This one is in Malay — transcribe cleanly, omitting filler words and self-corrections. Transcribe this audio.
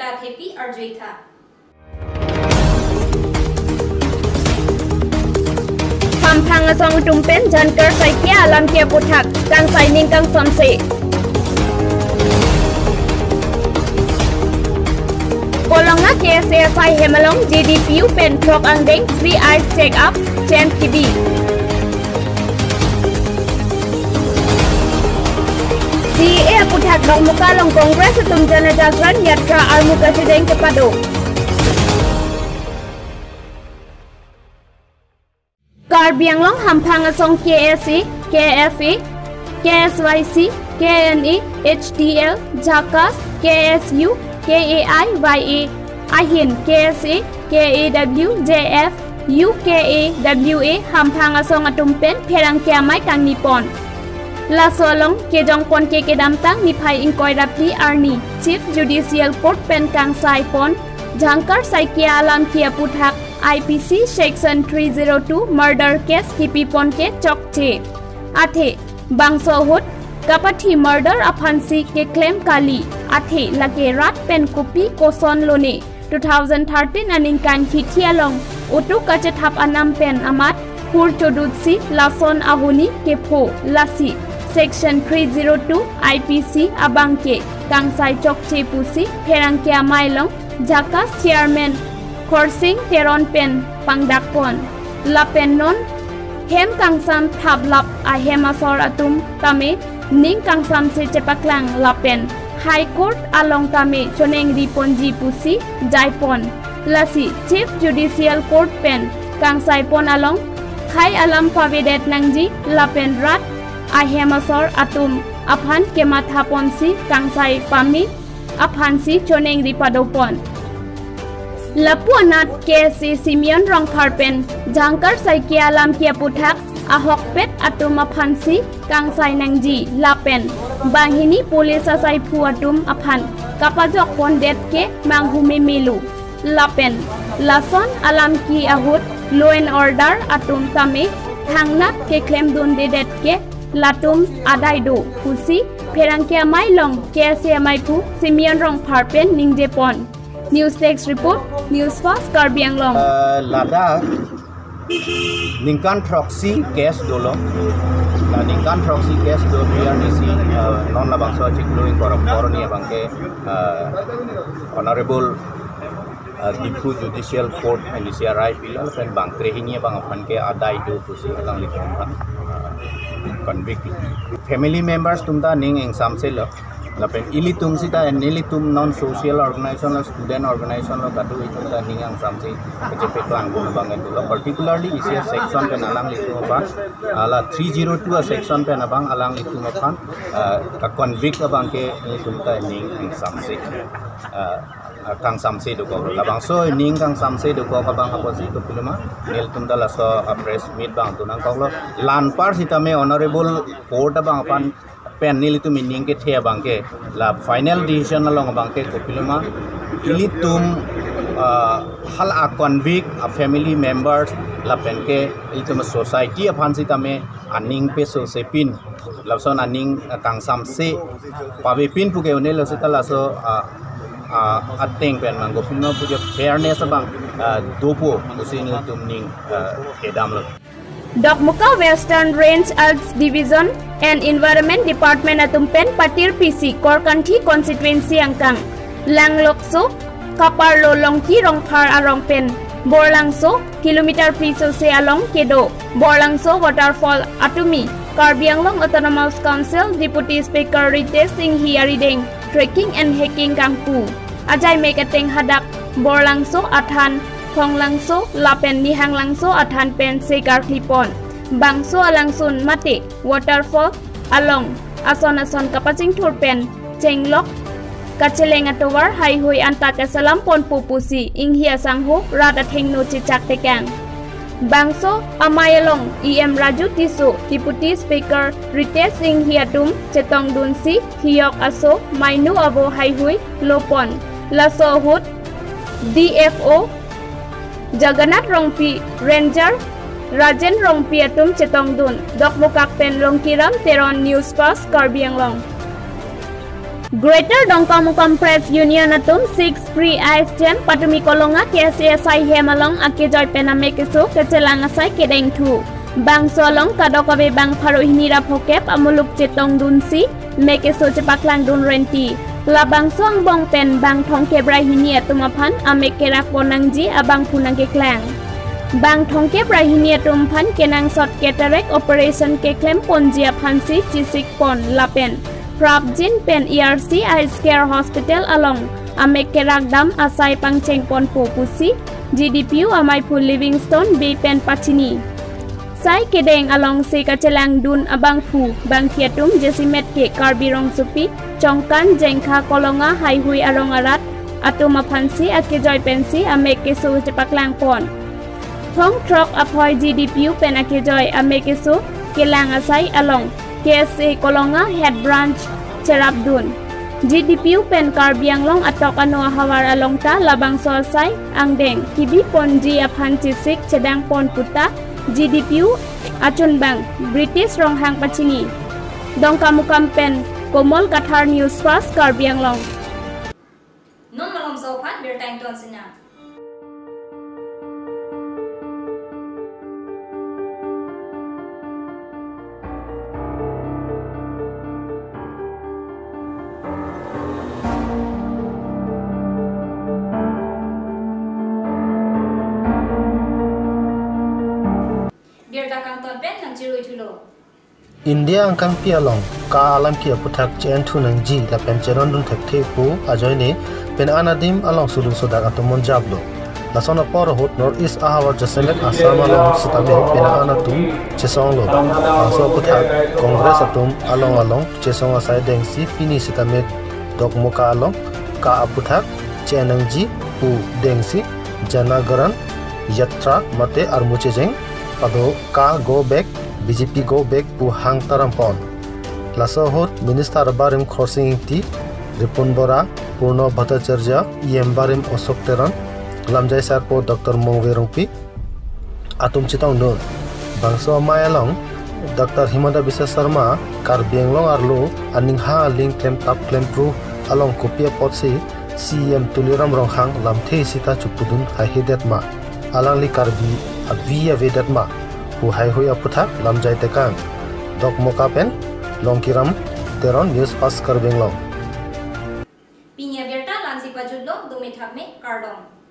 Berta Thepi Arjuitha. Pampang asong tumpen janker saikia alam kia putak kang signing kang somse. Polonga KSSI Hemalong JDPU pen prok angdeng free eyes check up Chen TV. CA putak dong muka long kongres tum jana jagran yatra armu presiden kepado. Karbi Anglong hampang asong KSE, KFE, KSYC, KNE, HDL, Jakas, KSU, KAIYA, Ahin, KSA, KAW, JF, UKAWA hampang asong atumpen perang kiamai kang Nippon. La solong kejong pon ke kedamtang nipai ingkoi rapti Arni, Chief Judicial Court pen kang saipon, jangkar saikia alam kia puthak IPC Section 302 Murder Case kipi pon ke chokche. Athe bangso hut kapati murder aphansi ke claim kali athe lage rat pen kopi koson lone 2013 aningkan hithialong utu kachethap anam pen amat pur chodutsi lason ahuni ke pho lasi Section 302 IPC abangke kangsai chokche pusi pherangke amailong Jakas Chairman Korsing Teron pen pangdakpon lapen non hem kangsam thablap a hemasor atum tame ning kangsam se chepaklang lapen High Court along tame choneng riponji pusi jaipon lasi Chief Judicial Court pen kangsai pon along khai alam pavedet nangji lapen rat a hemasor atum aphan kemathapon si kangsai pami aphan si choneng ripadopon Lapuanat KC Simeon Rong Karpen Jangkar Saikia Alam Kia Puthak Ahok Pet Atum Aphansi Kangsai Nangji Lapen Bangini Police Asai Pu Atum Aphan Kapajok Pondet Ke Manghume Milu Lapen Lason Alam Ki Ahut Law and Order Atum Tame Thangnat Ke Klem Dundedet Ke Latum Adaido Pusi Perangkia Mailong KC Amaipu Simeon Rong Karpen Ningjepon News Text Report, News Fast, Karbi Anglong. Ladakh, Ningkan Proxy Case Dolo, Ningkan Proxy Case Dolo, PRDC, non-labangso chikluing koroni abangke, Honorable Dipu Judicial Court and DCRI Pilal pen bang trehini bang apanke adai do pusi alang litomba convict. Family members tumda ning exam selo. Lapen ilitum sita and nilitum non-social organization or student organization lo kadu itu ta ningang samsi kejepeto anggun bangen dulu particularly isi section pen alang litum apa ala 302 section pen abang alang litum apa ka convict abang ke litum ta ning samsi kang samsi do ko labang so ning kang samsi do ko kabang aposi to piluma nilitum ta laso press meet bang tunang ko lo lan par sita me honorable court abang apan pen nilitum meaning ke thea bangke la final decision along bangke kopiluma ilitum hal a convict a family members la pen ke ilitum society aphansi tame aning pe so sepin lapson aning kangsam se pabe pin puke one lo sita la so ateng pen mango pino puja fairness bang dopo usin ilitum ning edam lo Dokmuka Western Range Alps Division and Environment Department atumpen patir PC Korkanthi constituency angkang Langlokso Kaparlo Longki Rongphar arongpen Borlangso kilometer piso se along kedo Borlangso waterfall atumi Karbi Anglong Autonomous Council Deputy Speaker Ritesh Singh Hiarideng trekking and hiking kangpu Ajay Mekateng hadak Borlangso athan Konglangso lapen nihang langso athan pen sekar klipon bangso alangsun mate waterfall along ason kapacing turpen chenglok kacheleng atowar highway anta kasalam pon pupusi inghia sangho rada thengno chichak tekang bangso amayalong EM Raju Tiso Deputy Speaker Ritesh Singh Hiatum chetong dunsi hiok aso mainu abo highway lopon laso hut DFO Jagannath Rongpi Ranger Rajen Rongpi atum chetong dun Dokmukak pen Rongkiram Teron News Fast Karbi Anglong Greater Dongkamukam Press Union atum 6 Free ISTM Patumi Kolonga KCSI Hemalong Akejoy Penamekeso Kecelang Asai Kedeng Tu Bang Solong Kadokabe Bang Paruhini Rapokep Amuluk Cetong Dunsi Mekeso Cepaklang Dun Renti Labang Suang Bong Pen Bang Tongke Brahini Atumapan Amekerak Bonangji Abang Punangke Klang Bang Tongke Brahini Atumpan Kenang Sot Keterek Operation Keklem Ponjia Pansi Cisik Pon Lapen Prab Jin Pen ERC Ice Care Hospital along Amekerak Dam Asai Pangcheng Pon Popusi GDPU Amaipu Livingstone Bay Pen Pachini Sai Kedeng along Si Kacelang Dun Abang Pu Bang Kiatum Jesimet Ke Karbirong Supi Chongkan Jengka Kolonga Haihui Arong Arat Atuma Pansi Akejoy Pensi Amekesu Cepaklang Pon Thong Trok Apoy GDPU Pen Akejoy Amekesu Kelang Asai along KSA Kolonga Head Branch Cherabdun GDPU Pen Karbianglong Atok Anu Hawar along ta Labang Sosai Angdeng Kibi Ponji Aphan Cisik Cedang Pon Puta GDPU Achun Bang British Ronghang Pachini Dongkamukam Pen Komol Kathar News Fast Karbianglong Non malom sopan bertang tuan sena India angkang pialong ka alam kia putak chen tu nang ji la pen cheron dun thek the pu ajoy ne pen anadim along sulung sodak atomon jablo la sona por hot north east ahawar jaselek asam along sitabe pen anatum chesong lo so putak congress atum along chesong asai deng si pini sitame dok moka along ka aputak chenang ji pu deng si janagaran yatra mate armuche jeng pado ka go back BJP go back pu hang tarampon laso hot minister barim crossing ti Ripun Bora Purno Bhattacharya EM barim Osok Teran lamjai sarpo Dr. Mongwerongpi atum chitang nur bangso mayalong Dr. Himanta Biswa Sarma Karbianglong arlo aning ha link claim tap claim proof along kopia potsi CM Tuliram Ronghang lamthe sita chupudun hahidet ma alangli karbi avia vedat ma pu hai hui aputhak lamjai tekang dok moka pen longkiram teron news pass Karbianglong Pinya berta lansi pajullo dumithak me kardom